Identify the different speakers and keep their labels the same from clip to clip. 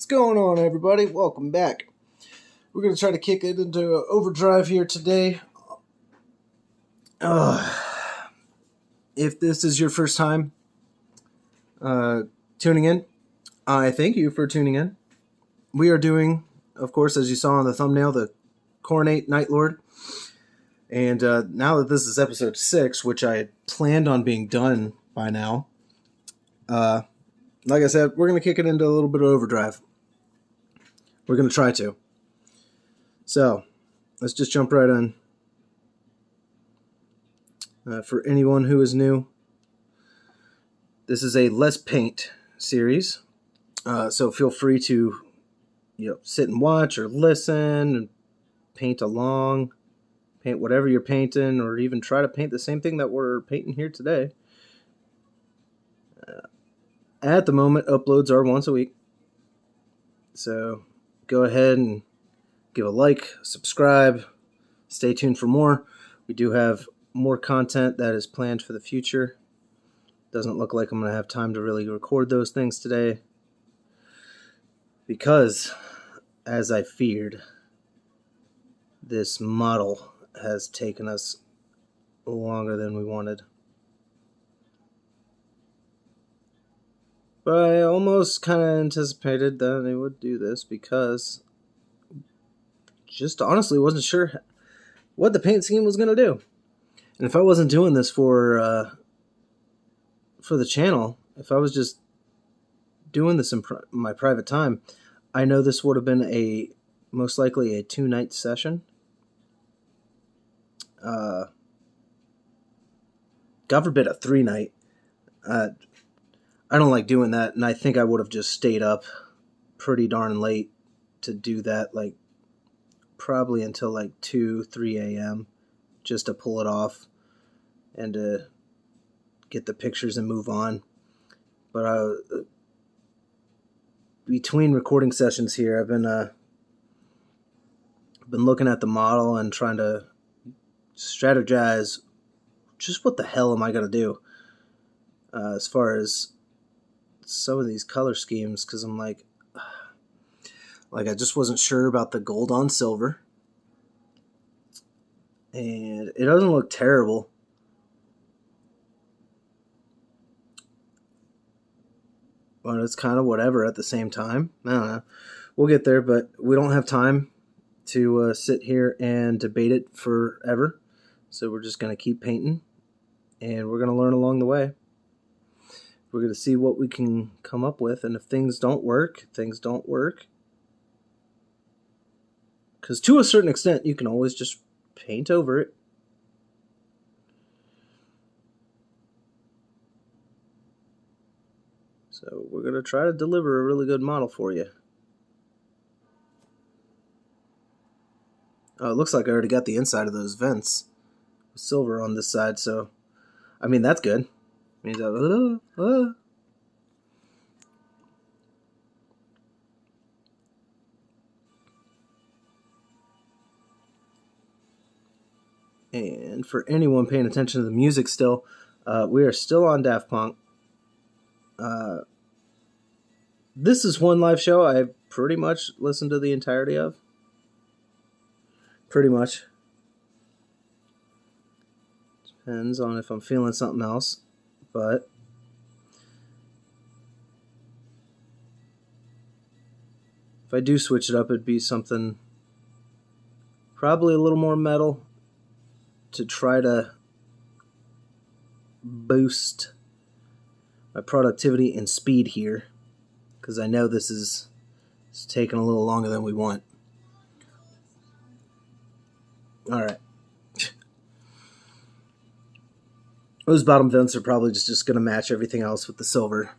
Speaker 1: What's going on, everybody? Welcome back. We're going to try to kick it into overdrive here today. If this is your first time tuning in, I thank you for tuning in. We are doing, of course, as you saw on the thumbnail, the Khorne Night Lord. And now that this is episode 6, which I planned on being done by now, like I said, we're going to kick it into a little bit of overdrive. We're going to try to. So, let's just jump right in. For anyone who is new, this is a Let's Paint series. So feel free to sit and watch or listen and paint along. Paint whatever you're painting, or even try to paint the same thing that we're painting here today. At the moment, uploads are once a week. So go ahead and give a like, subscribe, stay tuned for more. We do have more content that is planned for the future. Doesn't look like I'm going to have time to really record those things today, because, as I feared, this model has taken us longer than we wanted. But I almost kind of anticipated that they would do this, because just honestly wasn't sure what the paint scheme was going to do. And if I wasn't doing this for the channel, if I was just doing this in my private time, I know this would have been most likely a 2-night session. God forbid a 3-night. I don't like doing that, and I think I would have just stayed up pretty darn late to do that, probably until 2, 3 a.m. just to pull it off and to get the pictures and move on. But between recording sessions here, I've been looking at the model and trying to strategize just what the hell am I going to do as far as some of these color schemes, because I'm like I just wasn't sure about the gold on silver, and it doesn't look terrible. But it's kind of whatever at the same time. I don't know. We'll get there, but we don't have time to sit here and debate it forever. So we're just going to keep painting, and we're going to learn along the way. We're going to see what we can come up with, and if things don't work, things don't work. Because to a certain extent, you can always just paint over it. So we're going to try to deliver a really good model for you. Oh, it looks like I already got the inside of those vents. Silver on this side, so I mean, that's good. Means And for anyone paying attention to the music still, we are still on Daft Punk. This is one live show I pretty much listened to the entirety of. Pretty much. Depends on if I'm feeling something else. But if I do switch it up, it'd be something probably a little more metal to try to boost my productivity and speed here, because I know this is taking a little longer than we want. Alright. Those bottom vents are probably just going to match everything else with the silver,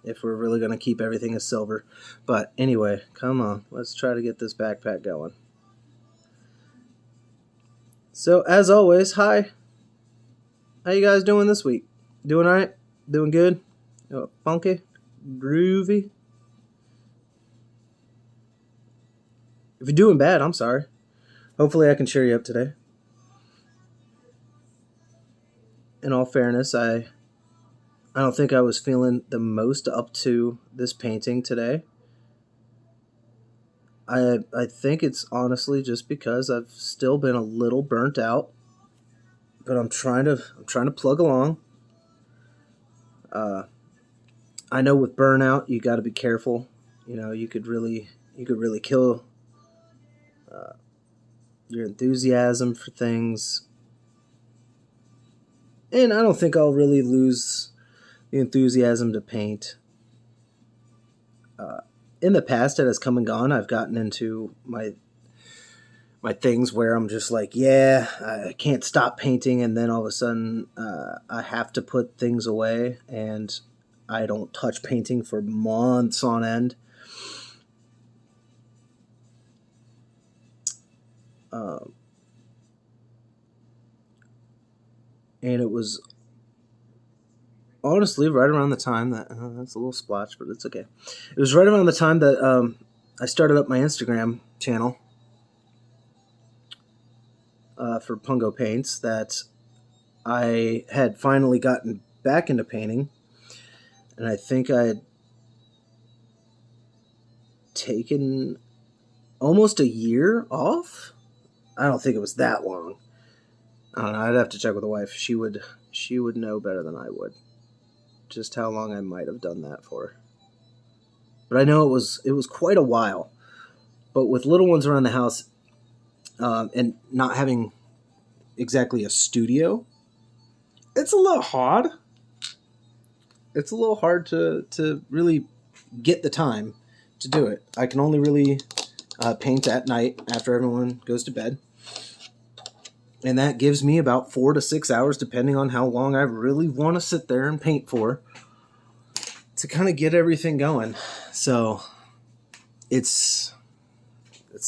Speaker 1: if we're really going to keep everything as silver. But anyway, come on. Let's try to get this backpack going. So, as always, hi. How you guys doing this week? Doing alright? Doing good? Funky? Groovy? If you're doing bad, I'm sorry. Hopefully I can cheer you up today. In all fairness, I don't think I was feeling the most up to this painting today. I think it's honestly just because I've still been a little burnt out, but I'm trying to plug along. Uh, I know with burnout you got to be careful. You could really kill uh, your enthusiasm for things, and I don't think I'll really lose the enthusiasm to paint. Uh, in the past, it has come and gone. I've gotten into my things where I'm just like, yeah, I can't stop painting, and then all of a sudden, I have to put things away, and I don't touch painting for months on end. Um, and it was honestly right around the time that that's a little splotch, but it's okay. It was right around the time that I started up my Instagram channel for Pungo Paints that I had finally gotten back into painting, and I think I had taken almost a year off. I don't think it was that long. I don't know. I'd have to check with the wife. She would know better than I would. Just how long I might have done that for. But I know it was quite a while. But with little ones around the house, and not having exactly a studio, it's a little hard. It's a little hard to really get the time to do it. I can only really paint at night after everyone goes to bed. And that gives me about 4 to 6 hours, depending on how long I really want to sit there and paint for, to kind of get everything going. So it's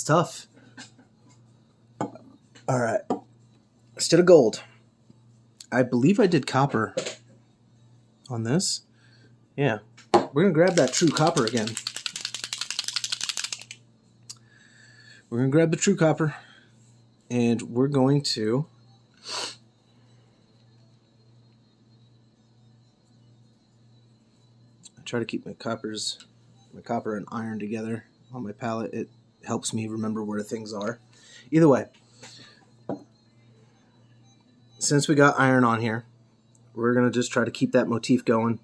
Speaker 1: tough. All right. Instead of gold, I believe I did copper on this. Yeah. We're going to grab that true copper again. We're going to grab the true copper, and we're going to try to keep my copper and iron together on my palette. It helps me remember where things are. Either way, since we got iron on here, we're going to just try to keep that motif going.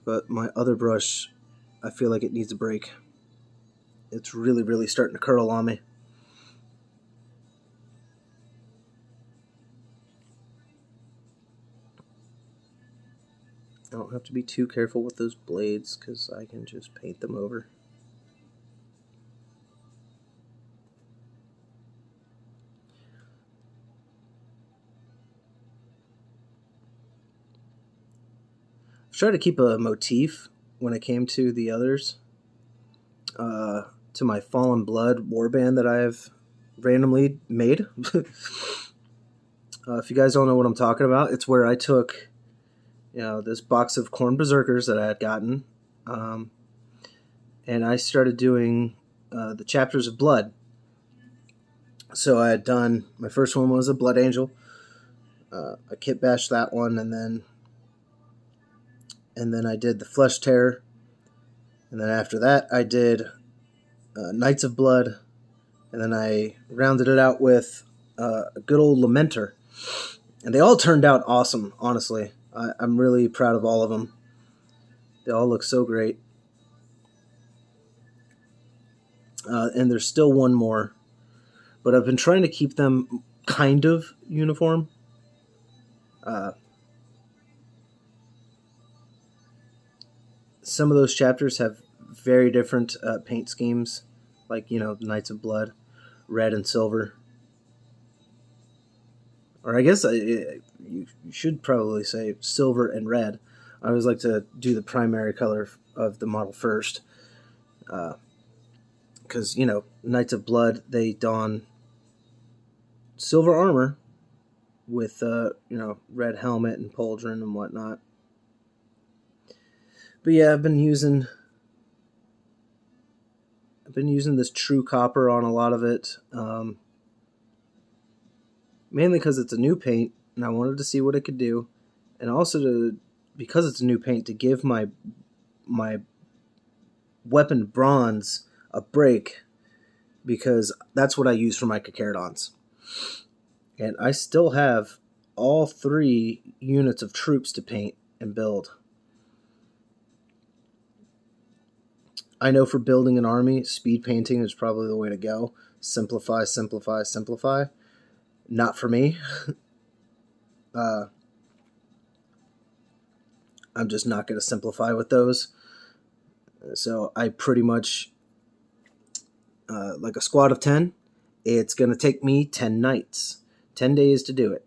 Speaker 1: But my other brush, I feel like it needs a break. It's really, really starting to curl on me. I don't have to be too careful with those blades because I can just paint them over. I've tried to keep a motif when it came to the others. To my Fallen Blood warband that I've randomly made. If you guys don't know what I'm talking about, it's where I took, this box of Khorne Berserkers that I had gotten, and I started doing the chapters of blood. So I had done, my first one was a Blood Angel. I kit bashed that one, and then I did the Flesh Tear, and then after that I did Knights of Blood, and then I rounded it out with a good old Lamenter. And they all turned out awesome, honestly. I'm really proud of all of them. They all look so great. And there's still one more, but I've been trying to keep them kind of uniform. Some of those chapters have very different paint schemes, like, Knights of Blood, red and silver. Or I guess you should probably say silver and red. I always like to do the primary color of the model first. Because, Knights of Blood, they don silver armor with, red helmet and pauldron and whatnot. But yeah, I've been using this true copper on a lot of it. Mainly because it's a new paint, and I wanted to see what it could do, and also because it's a new paint, to give my weapon bronze a break because that's what I use for my Carcharodons. And I still have all 3 units of troops to paint and build. I know for building an army, speed painting is probably the way to go. Simplify, simplify, simplify. Not for me. I'm just not going to simplify with those. So I pretty much, like a squad of 10, it's going to take me 10 nights. 10 days to do it.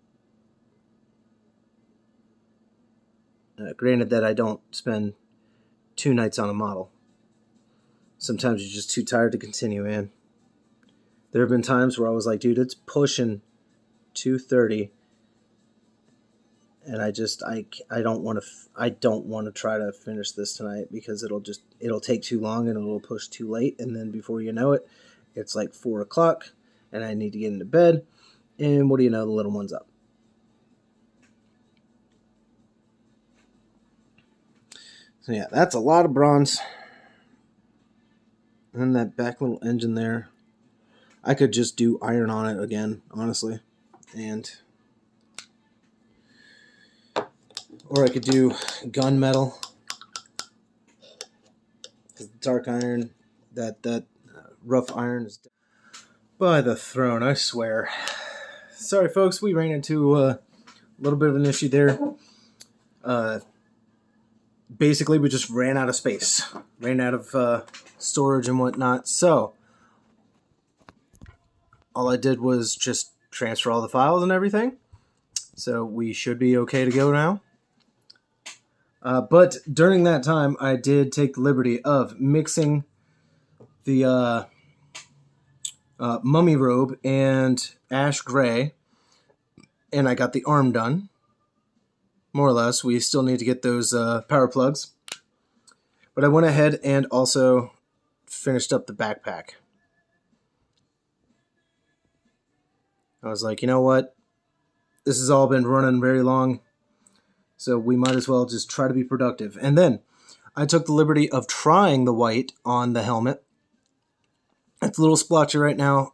Speaker 1: Granted that I don't spend 2 nights on a model. Sometimes you're just too tired to continue, man. There have been times where I was like, dude, it's pushing 2:30, and I don't want to try to finish this tonight because it'll take too long and it'll push too late, and then before you know it, it's like 4 o'clock, and I need to get into bed, and what do you know, the little one's up. So yeah, that's a lot of bronze. And that back little engine there, I could just do iron on it again, honestly. Or I could do gunmetal. Dark iron, that rough iron is by the throne, I swear. Sorry, folks, we ran into a little bit of an issue there. Basically, we just ran out of space. Ran out of storage and whatnot. So, all I did was just transfer all the files and everything. So, we should be okay to go now. But during that time, I did take the liberty of mixing the mummy robe and ash gray. And I got the arm done. More or less. We still need to get those power plugs. But I went ahead and also finished up the backpack. I was like, you know what? This has all been running very long, so we might as well just try to be productive. And then I took the liberty of trying the white on the helmet. It's a little splotchy right now.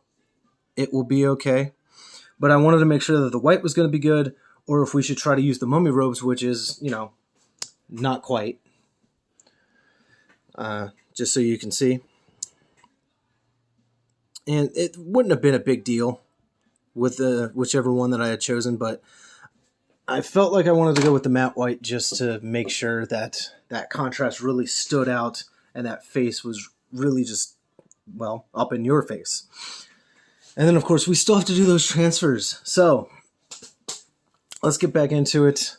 Speaker 1: It will be okay. But I wanted to make sure that the white was going to be good, or if we should try to use the mummy robes, which is, not quite. Just so you can see. And it wouldn't have been a big deal with whichever one that I had chosen, but I felt like I wanted to go with the matte white just to make sure that that contrast really stood out and that face was really just, well, up in your face. And then, of course, we still have to do those transfers. So, let's get back into it.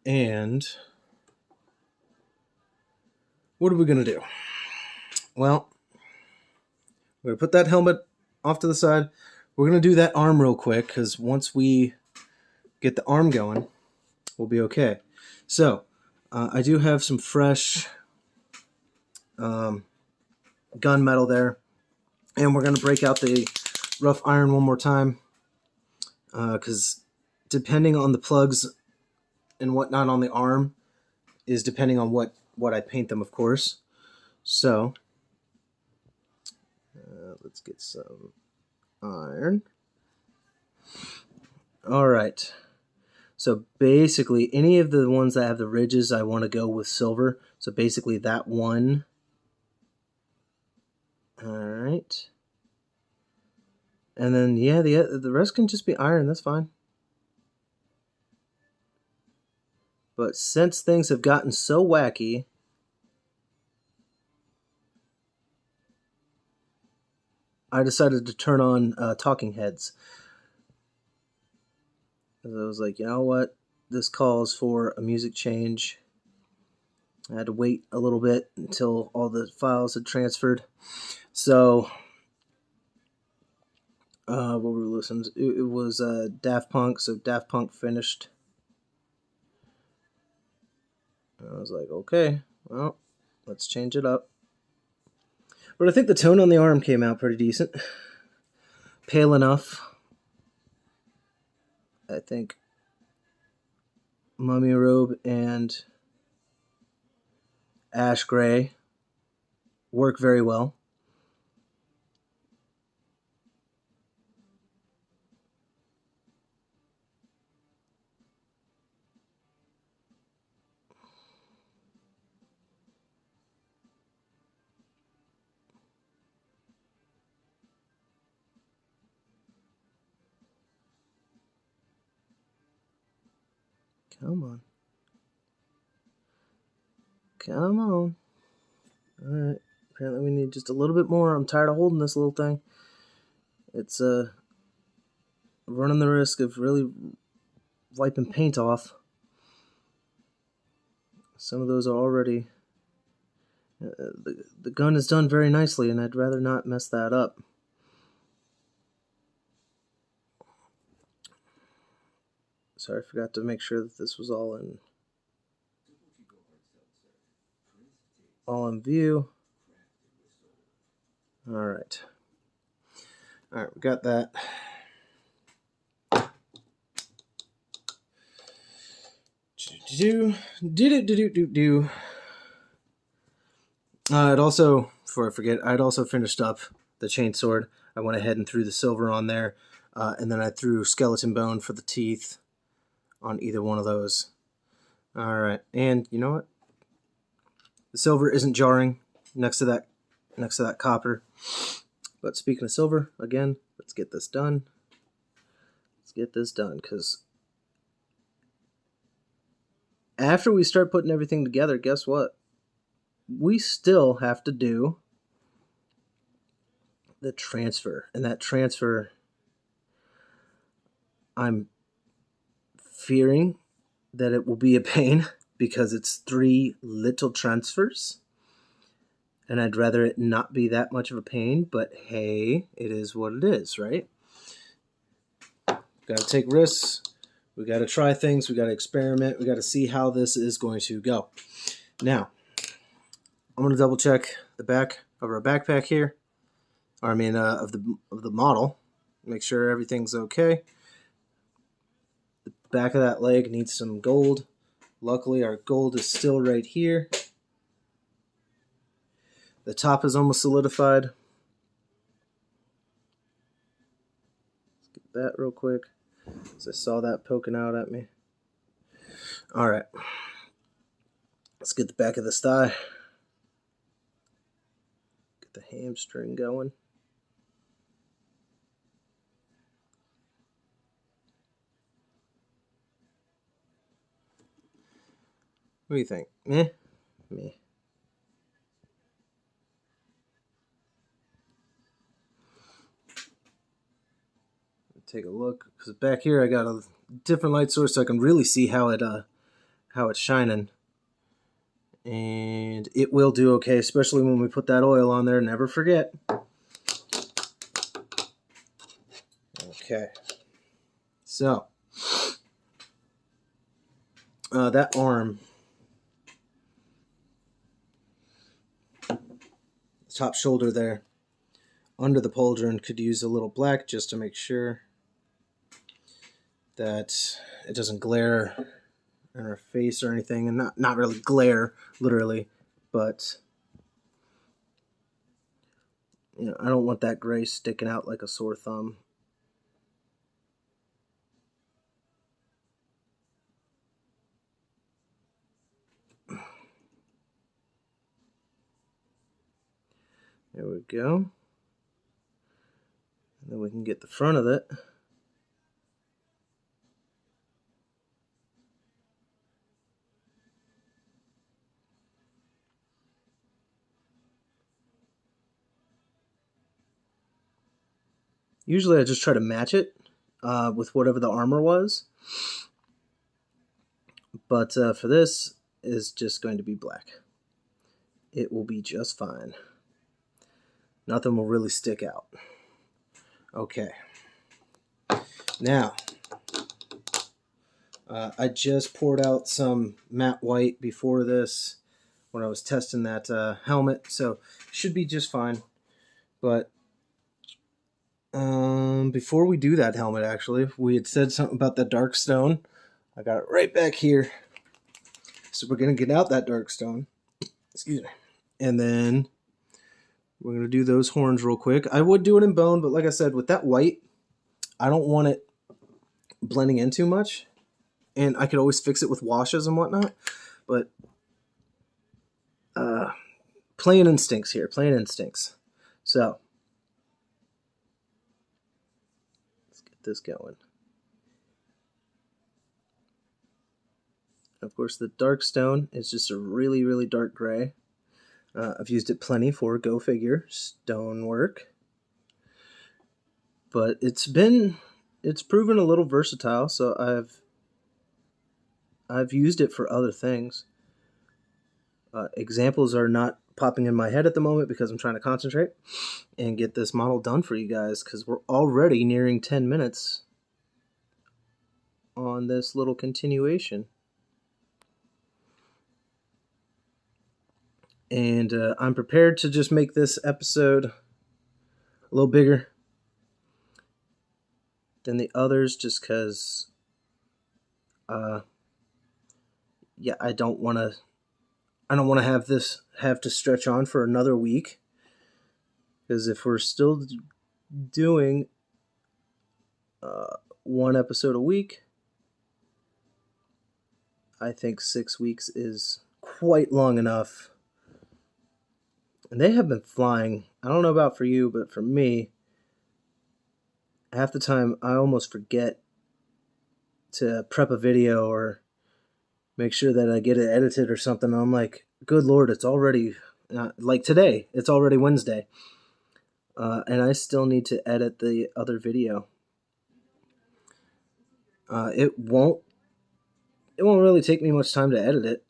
Speaker 1: And what are we going to do? Well, we're going to put that helmet off to the side. We're going to do that arm real quick, because once we get the arm going, we'll be okay. So, I do have some fresh gunmetal there. And we're going to break out the rough iron one more time. Because depending on the plugs and whatnot on the arm is depending on what I paint them, of course. So, let's get some iron. All right. So basically, any of the ones that have the ridges, I want to go with silver. So basically that one. All right. And then, yeah, the rest can just be iron. That's fine. But since things have gotten so wacky, I decided to turn on talking heads. I was like, you know what? This calls for a music change. I had to wait a little bit until all the files had transferred. So, what were we listening to? It was Daft Punk, so Daft Punk finished. I was like, okay, well, let's change it up. But I think the tone on the arm came out pretty decent. Pale enough. I think mummy robe and ash gray work very well. Come on. Come on. Alright. Apparently we need just a little bit more. I'm tired of holding this little thing. It's running the risk of really wiping paint off. Some of those are already... the gun is done very nicely, and I'd rather not mess that up. Sorry, I forgot to make sure that this was all in view. Alright. Alright, we got that. I'd also, before I forget, I'd also finished up the chainsword. I went ahead and threw the silver on there, and then I threw skeleton bone for the teeth on either one of those. Alright, and you know what? The silver isn't jarring next to that copper. But speaking of silver, again, let's get this done. Let's get this done, because after we start putting everything together, guess what? We still have to do the transfer. And that transfer, I'm fearing that it will be a pain because it's 3 little transfers. And I'd rather it not be that much of a pain, but hey, it is what it is, right? Got to take risks. We got to try things. We got to experiment. We got to see how this is going to go. Now, I'm going to double check the back of our backpack here. Or I mean, of the model. Make sure everything's okay. The back of that leg needs some gold. Luckily, our gold is still right here. The top is almost solidified. Let's get that real quick, because I saw that poking out at me. Alright. Let's get the back of this thigh. Get the hamstring going. What do you think? Meh? Meh. Take a look, because back here I got a different light source so I can really see how it's shining, and it will do okay, especially when we put that oil on there. Never forget. Okay, so that arm, the top shoulder there, under the pauldron, could use a little black just to make sure that it doesn't glare in our face or anything, and not really glare literally, but you know, I don't want that gray sticking out like a sore thumb. There we go. And then we can get the front of it. Usually I just try to match it with whatever the armor was. But for this, is just going to be black. It will be just fine. Nothing will really stick out. Okay. Now, I just poured out some matte white before this when I was testing that helmet, so should be just fine. But before we do that helmet, actually, we had said something about the dark stone. I got it right back here. So we're going to get out that dark stone. Excuse me. And then we're going to do those horns real quick. I would do it in bone, but like I said, with that white, I don't want it blending in too much. And I could always fix it with washes and whatnot. But plain instincts here. Plain instincts. So let's get this going. Of course, the dark stone is just a really, really dark gray. I've used it plenty for, go figure, stonework. But it's proven a little versatile, so I've used it for other things. Examples are not popping in my head at the moment because I'm trying to concentrate and get this model done for you guys, because we're already nearing 10 minutes on this little continuation. And I'm prepared to just make this episode a little bigger than the others, just because yeah, I don't want to have to stretch on for another week, because if we're still doing one episode a week, I think 6 weeks is quite long enough. And they have been flying. I don't know about for you, but for me, half the time I almost forget to prep a video or make sure that I get it edited or something. I'm like, good Lord, it's already, like today, it's already Wednesday. And I still need to edit the other video. It won't really take me much time to edit it,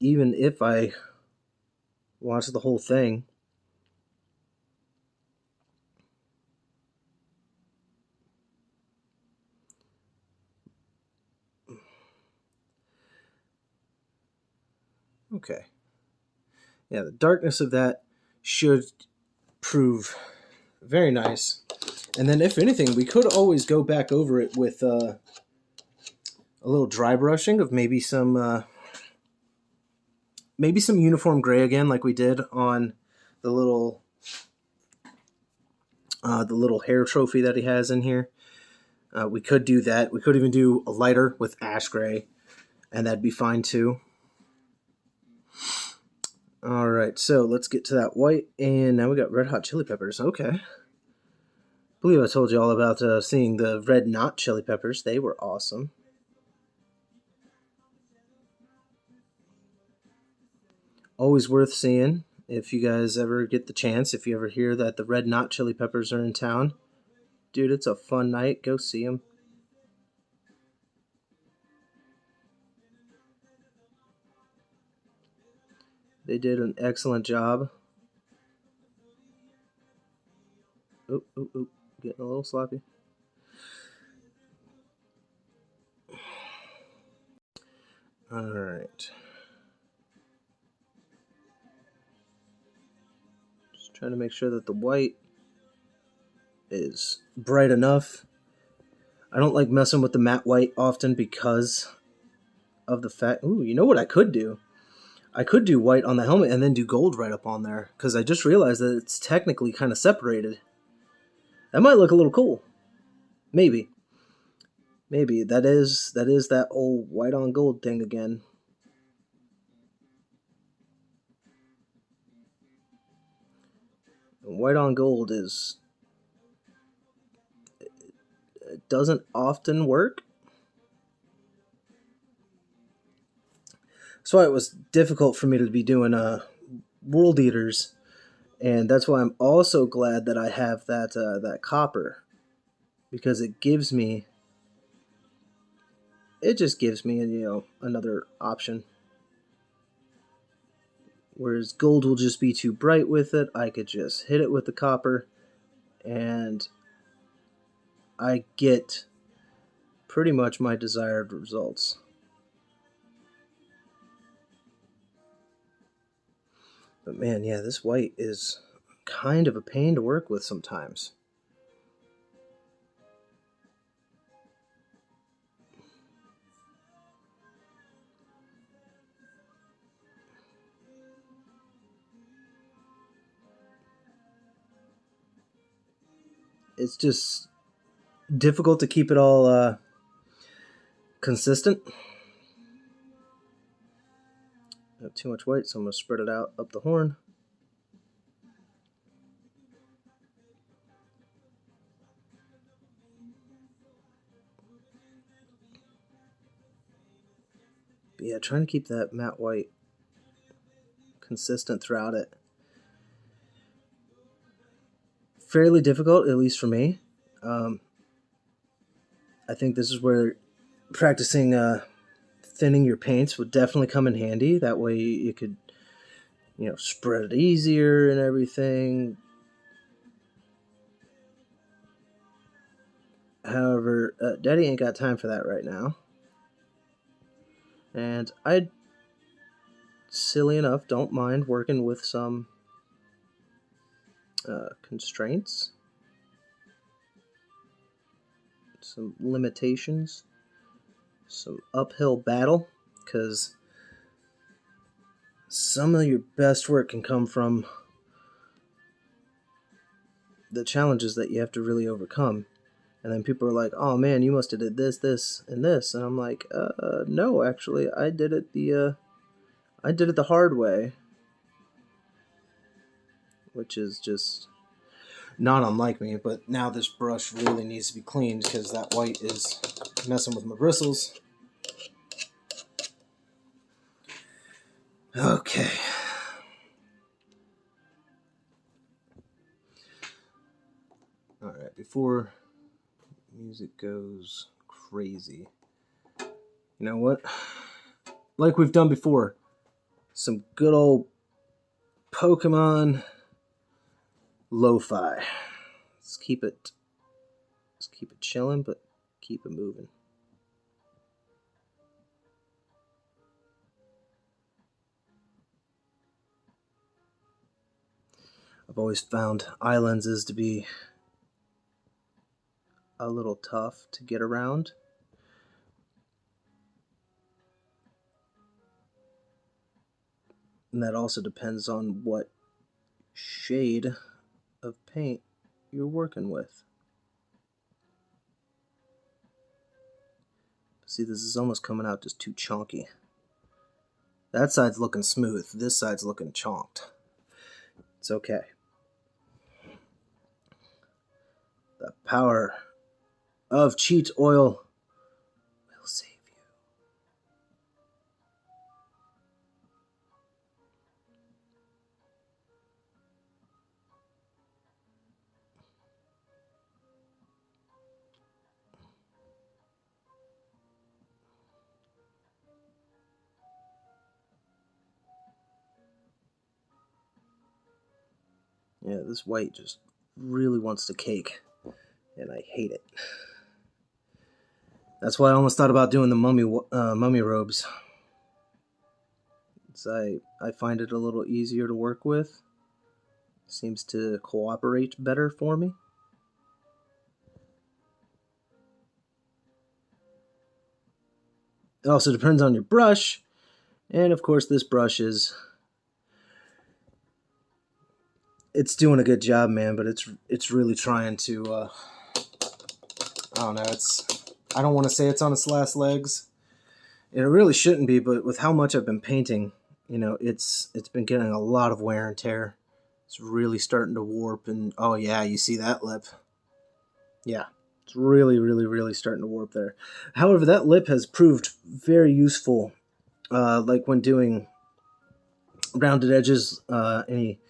Speaker 1: even if I watch the whole thing. Okay. Yeah, the darkness of that should prove very nice. And then, if anything, we could always go back over it with a little dry brushing of maybe some uniform gray again, like we did on the little hair trophy that he has in here. We could do that. We could even do a lighter with ash gray, and that'd be fine too. All right, so let's get to that white, and now we got red hot chili peppers. Okay. I believe I told you all about seeing the red knot chili peppers. They were awesome. Always worth seeing if you guys ever get the chance. If you ever hear that the red knot chili peppers are in town, dude, it's a fun night. Go see them. They did an excellent job. Oop, oop, oop. Getting a little sloppy. All right. Just trying to make sure that the white is bright enough. I don't like messing with the matte white often because of the fact... Ooh, you know what I could do? I could do white on the helmet and then do gold right up on there, because I just realized that it's technically kind of separated. That might look a little cool. Maybe that is that old white on gold thing again. White on gold it doesn't often work. That's why it was difficult for me to be doing World Eaters, and that's why I'm also glad that I have that copper, because it just gives me another option. Whereas gold will just be too bright with it, I could just hit it with the copper, and I get pretty much my desired results. But man, yeah, this white is kind of a pain to work with sometimes. It's just difficult to keep it all consistent. I have too much white, so I'm going to spread it out up the horn. yeah, trying to keep that matte white consistent throughout it. Fairly difficult, at least for me. Um, I think this is where practicing thinning your paints would definitely come in handy. That way you could, spread it easier and everything. However, Daddy ain't got time for that right now. And I, silly enough, don't mind working with some constraints, some limitations, some uphill battle, because some of your best work can come from the challenges that you have to really overcome. And then people are like, "Oh man, you must have did this, this, and this," and I'm like, "No, actually, I did it the hard way," which is just not unlike me. But now this brush really needs to be cleaned because that white is messing with my bristles. Okay. All right. Before music goes crazy, you know what? Like we've done before, some good old Pokemon lo-fi. Let's keep it chilling, but keep it moving. I've always found eye lenses to be a little tough to get around. And that also depends on what shade of paint you're working with. See, this is almost coming out just too chonky. That side's looking smooth. This side's looking chonked. It's okay. The power of cheat oil will save you. Yeah, this white just really wants to cake, and I hate it. That's why I almost thought about doing the mummy robes. I find it a little easier to work with. Seems to cooperate better for me. It also depends on your brush, and of course this brush it's doing a good job, man, but it's really trying to I don't know, I don't want to say it's on its last legs. It really shouldn't be, but with how much I've been painting, it's been getting a lot of wear and tear. It's really starting to warp, and oh yeah, you see that lip. Yeah, it's really, really, really starting to warp there. However, that lip has proved very useful, like when doing rounded edges, any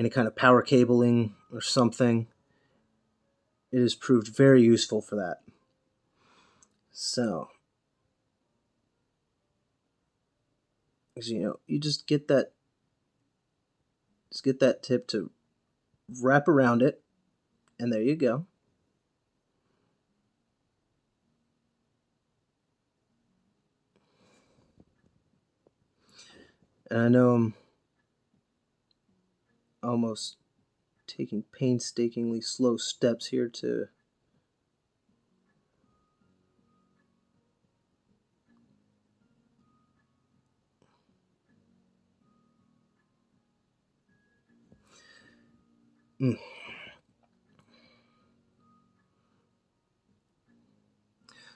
Speaker 1: kind of power cabling or something. It has proved very useful for that. So, you just get that tip to wrap around it, and there you go. And I know I'm almost taking painstakingly slow steps here to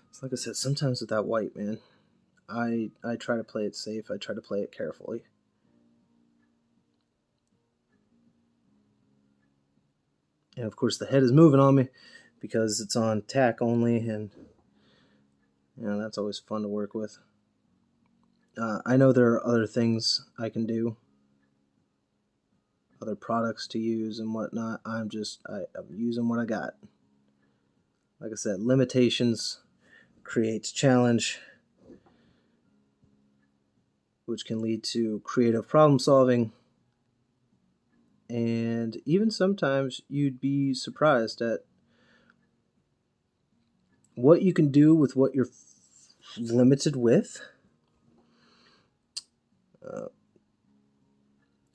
Speaker 1: It's like I said, sometimes with that white, man, I try to play it safe. I try to play it carefully. And of course the head is moving on me because it's on tack only, and that's always fun to work with. I know there are other things I can do, other products to use and whatnot. I'm using what I got. Like I said, limitations creates challenge, which can lead to creative problem solving. And even sometimes you'd be surprised at what you can do with what you're limited with.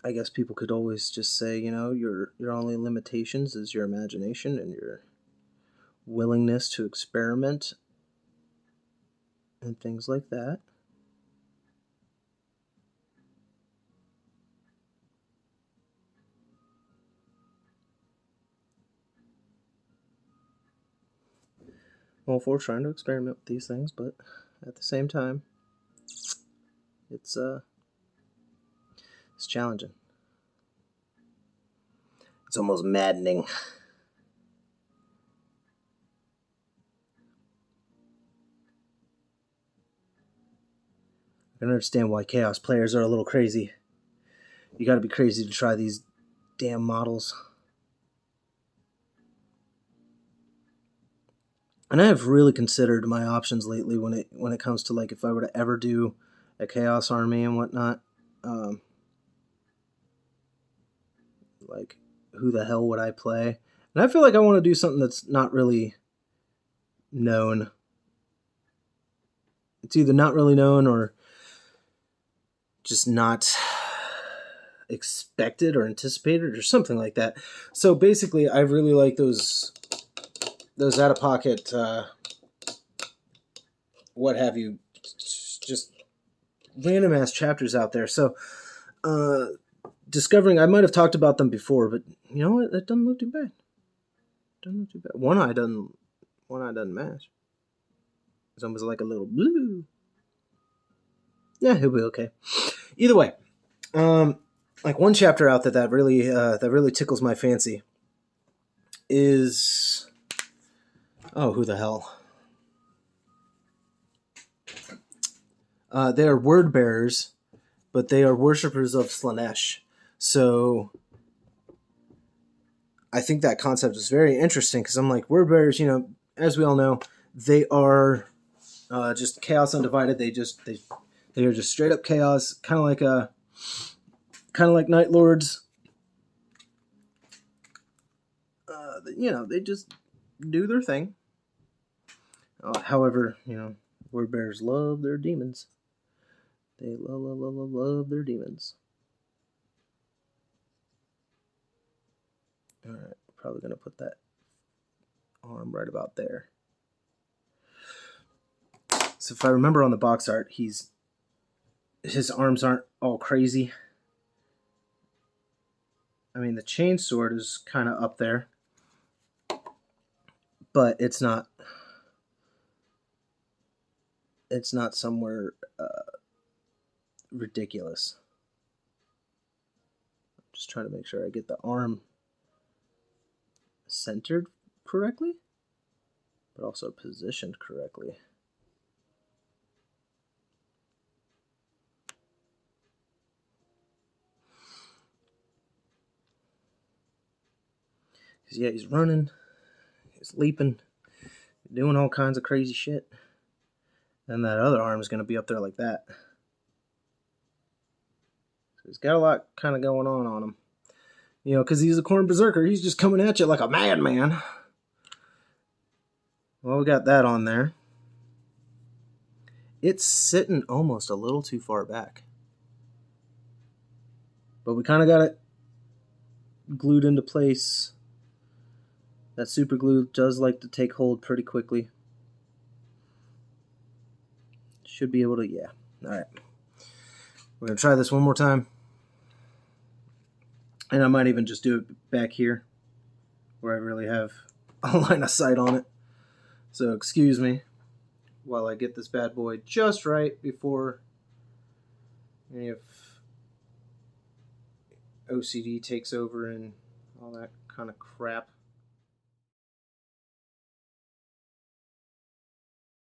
Speaker 1: I guess people could always just say, your only limitations is your imagination and your willingness to experiment and things like that. All for trying to experiment with these things, but at the same time, it's challenging. It's almost maddening. I can understand why Chaos players are a little crazy. You gotta be crazy to try these damn models. And I have really considered my options lately when it comes to, like, if I were to ever do a Chaos army and whatnot. Like, who the hell would I play? And I feel like I want to do something that's not really known. It's either not really known or just not expected or anticipated or something like that. So basically, I really like those out of pocket, what have you, just random ass chapters out there. So discovering, I might have talked about them before, but you know what? That doesn't look too bad. Doesn't look too bad. One eye doesn't match. It's almost like a little blue. Yeah, he'll be okay. Either way, like one chapter out that really tickles my fancy is, oh, who the hell? They are word bearers, but they are worshippers of Slaanesh. So I think that concept is very interesting because I'm like, word bearers, as we all know, they are just chaos undivided. They are just straight up chaos, kind of like Night Lords. They just do their thing. However, word bearers love their demons. They love their demons. All right, probably gonna put that arm right about there. So if I remember on the box art, his arms aren't all crazy. I mean, the chain sword is kind of up there, but it's not somewhere ridiculous. I'm just trying to make sure I get the arm centered correctly, but also positioned correctly. Because, yeah, he's running, he's leaping, doing all kinds of crazy shit. And that other arm is going to be up there like that. So he's got a lot kind of going on him. Because he's a Khorne berserker. He's just coming at you like a madman. Well, we got that on there. It's sitting almost a little too far back. But we kind of got it glued into place. That super glue does like to take hold pretty quickly. Should be able to, yeah. Alright. We're going to try this one more time. And I might even just do it back here, where I really have a line of sight on it. So excuse me while I get this bad boy just right before any of OCD takes over and all that kind of crap.